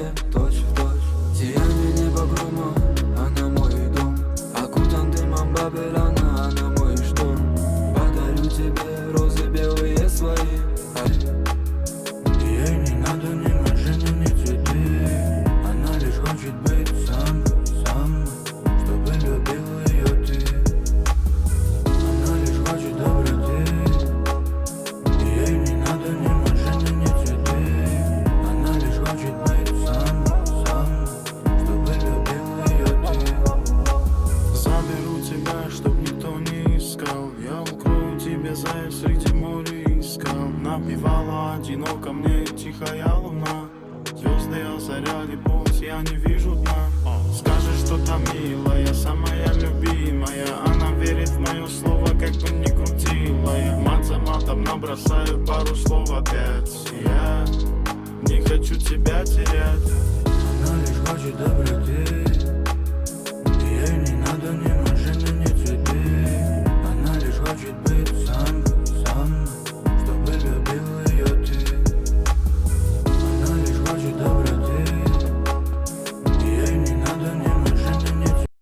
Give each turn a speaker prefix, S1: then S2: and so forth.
S1: тебе точь в точь. Сияние неба грома, она мой дом. Окутан дымом Бабеляна, она мой шторм. Подарю тебе розы белые свои.
S2: Ей не надо ни машины, ни цветы. Она лишь хочет быть сам, чтобы любил ее ты. Она лишь хочет доброты. Ей не надо ни машины, ни цветы. Она лишь хочет быть сам, чтобы любил ее ты. Заберу тебя, чтоб никто не искал. Я укрою тебя, зая, среди моря и скал. Напевала одиноко мне тихая луна. Звезды озаряли путь, я не вижу дна. Скажешь что-то милая, самая любимая. Она верит в мое слово, как бы ни крутила я. Мат за матом набросаю пару слов опять. Я не хочу тебя терять. Она лишь хочет